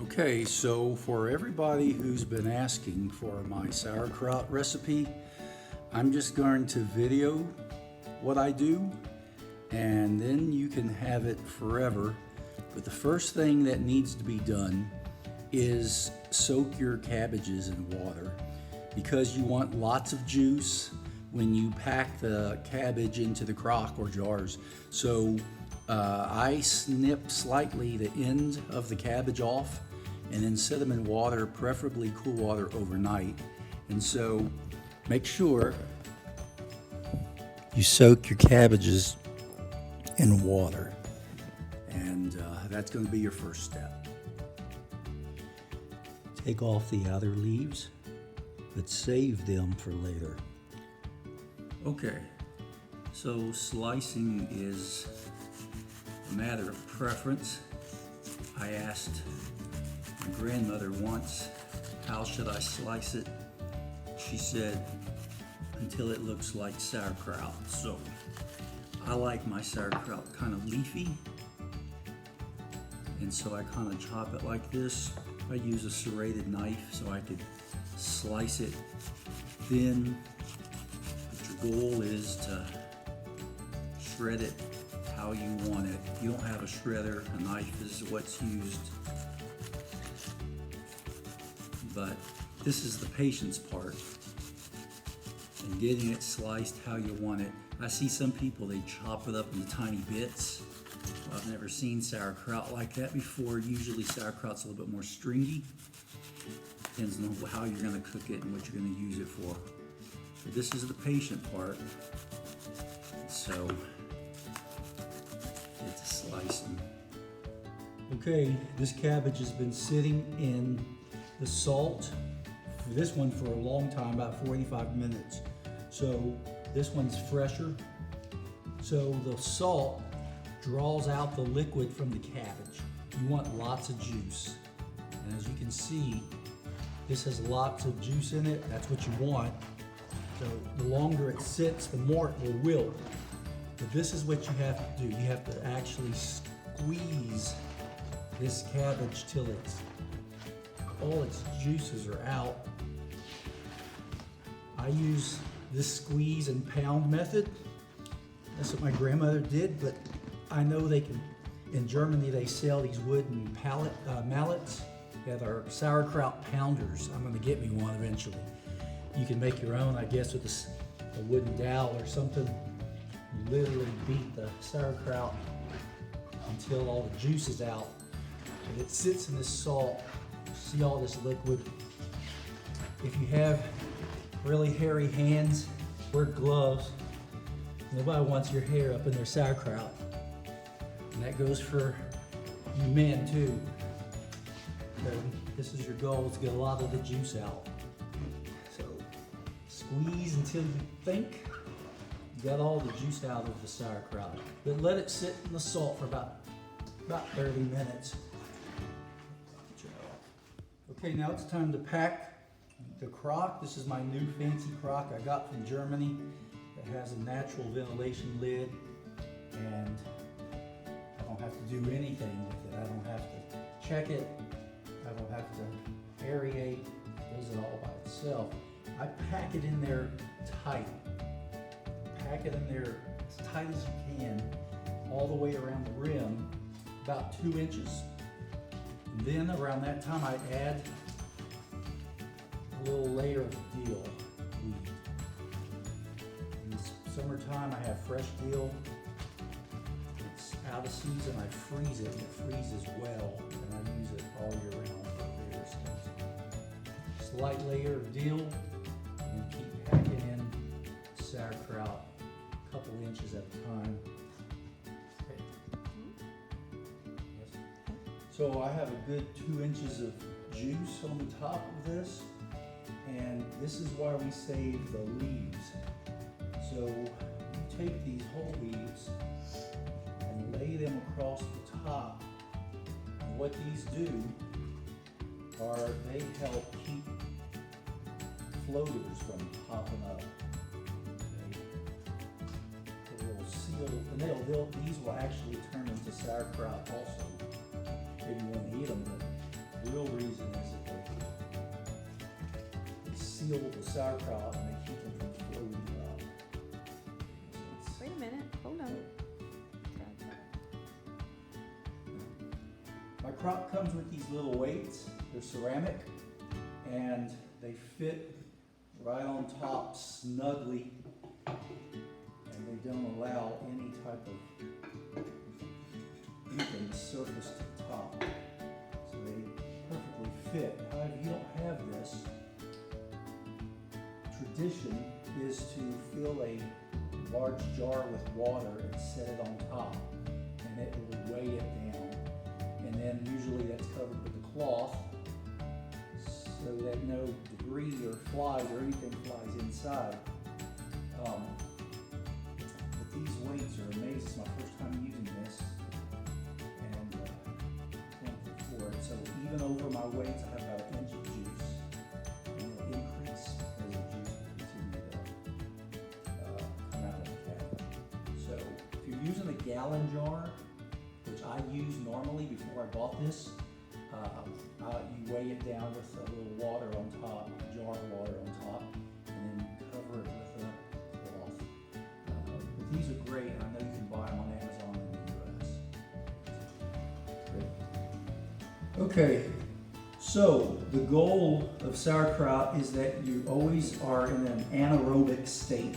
Okay, so for everybody who's been asking for my sauerkraut recipe, I'm just going to video what I do and then you can have it forever. But the first thing that needs to be done is soak your cabbages in water because you want lots of juice when you pack the cabbage into the crock or jars. So I snip slightly the end of the cabbage off and then set them in water, preferably cool water overnight. And so make sure you soak your cabbages in water. And that's going to be your first step. Take off the outer leaves, but save them for later. Okay, so slicing is a matter of preference. I asked my grandmother once, how should I slice it? She said, until it looks like sauerkraut. So I like my sauerkraut kind of leafy, and so I kind of chop it like this. I use a serrated knife so I could slice it thin. But your goal is to shred it how you want it. If you don't have a shredder, a knife is what's used. But this is the patience part, and getting it sliced how you want it. I see some people, they chop it up into tiny bits. I've never seen sauerkraut like that before. Usually sauerkraut's a little bit more stringy. Depends on how you're going to cook it and what you're going to use it for. But this is the patient part. So get to slicing. Okay, this cabbage has been sitting in the salt for this one for a long time, about 45 minutes. So this one's fresher. So the salt draws out the liquid from the cabbage. You want lots of juice. And as you can see, this has lots of juice in it. That's what you want. So the longer it sits, the more it will wilt. But this is what you have to do. You have to actually squeeze this cabbage till all its juices are out. I use this squeeze and pound method. That's what my grandmother did, but I know they can, in Germany they sell these wooden mallets that are sauerkraut pounders. I'm gonna get me one eventually. You can make your own, I guess, with a wooden dowel or something. You literally beat the sauerkraut until all the juice is out. And it sits in this salt. See all this liquid. If you have really hairy hands, wear gloves. Nobody wants your hair up in their sauerkraut. And that goes for you men too. So this is your goal, is to get a lot of the juice out. So squeeze until you think you got all the juice out of the sauerkraut. But let it sit in the salt for about 30 minutes. Okay, now it's time to pack the crock. This is my new fancy crock I got from Germany. It has a natural ventilation lid, and I don't have to do anything with it. I don't have to check it. I don't have to aerate. It does it all by itself. I pack it in there tight. Pack it in there as tight as you can, all the way around the rim, about 2 inches. And then around that time I add a little layer of dill weed. In the summertime I have fresh dill. It's out of season, I freeze it, and it freezes well, and I use it all year round for various things. Slight layer of dill, and keep packing in sauerkraut a couple inches at a time. So I have a good 2 inches of juice on the top of this, and this is why we save the leaves. So you take these whole leaves and lay them across the top. And what these do are they help keep floaters from popping up. Okay. They will seal, and these will actually turn into sauerkraut also. If you want to eat them, but we'll sealed with sauerkraut and they keep them from floating out. Wait a minute, hold on. My crock comes with these little weights. They're ceramic and they fit right on top snugly, and they don't allow any type of anything to surface to the top. So they perfectly fit. However, if you don't have this, tradition is to fill a large jar with water and set it on top, and it will weigh it down. And then usually that's covered with a cloth so that no debris or flies or anything flies inside. But these weights are amazing. It's my first time using this, and thankful for it. So even over my weights, I have about an inch of juice, and it'll increase because the juice will continue to come out of the cabinet. So if you're using a gallon jar, which I use normally before I bought this, you weigh it down with a little water on top, a jar of water on top, and then you cover it with a cloth. But these are great, and I know you can buy them on Amazon in the US. Great. Okay, so the goal of sauerkraut is that you always are in an anaerobic state,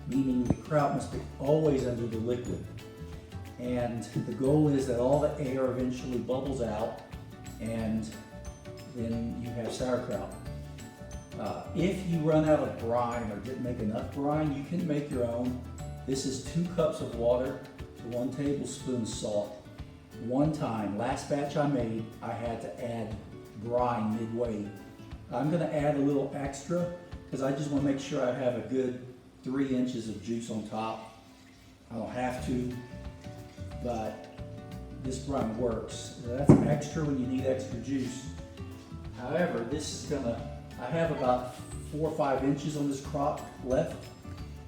meaning the kraut must be always under the liquid. And the goal is that all the air eventually bubbles out, and then you have sauerkraut. If you run out of brine or didn't make enough brine, you can make your own. This is 2 cups of water to 1 tablespoon salt. One time, last batch I made, I had to add brine midway. I'm gonna add a little extra because I just wanna make sure I have a good 3 inches of juice on top. I don't have to, but this brine works. That's extra when you need extra juice. However, I have about 4 or 5 inches on this crock left,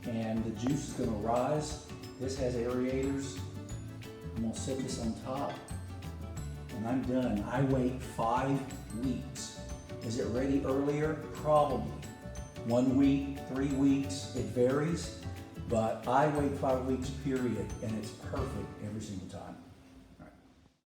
and the juice is gonna rise. This has aerators. I'm gonna set this on top, and I'm done. I wait 5 weeks. Is it ready earlier? Probably. 1 week, 3 weeks, it varies, but I wait 5 weeks period, and it's perfect every single time.